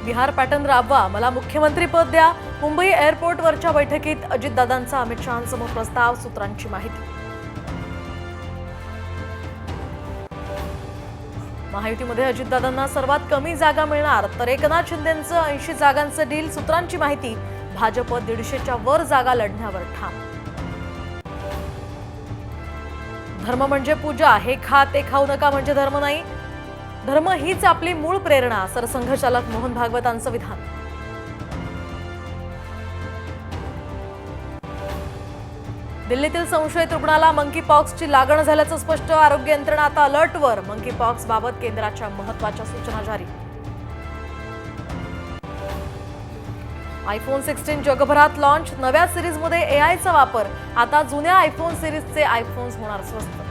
Bihar pattern राबवा, मला मुख्यमंत्री पद द्या. मुंबई एअरपोर्टवरच्या बैठकीत अजितदादांचा अमित शहांसमोर प्रस्ताव, सूत्रांची माहिती. महायुतीमध्ये अजितदादांना सर्वात कमी जागा मिळणार, तर एकनाथ शिंदेंचं 80 जागांचं डील, सूत्रांची माहिती. भाजप 150च्या वर जागा लढण्यावर ठाम. धर्म म्हणजे पूजा, हे खा ते खाऊ नका म्हणजे धर्म नाही. धर्म हीच आपली मूळ प्रेरणा, सरसंघचालक मोहन भागवतांचं विधान. दिल्लीतील संशयित रुग्णाला मंकी पॉक्सची लागण झाल्याचं स्पष्ट, आरोग्य यंत्रणा आता अलर्टवर. मंकी पॉक्स बाबत केंद्राच्या महत्त्वाच्या सूचना जारी. आयफोन 16 जगभरात लॉन्च, नव्या सिरीजमध्ये एआयचा वापर. आता जुन्या आयफोन सिरीजचे आयफोन्स होणार स्वस्त.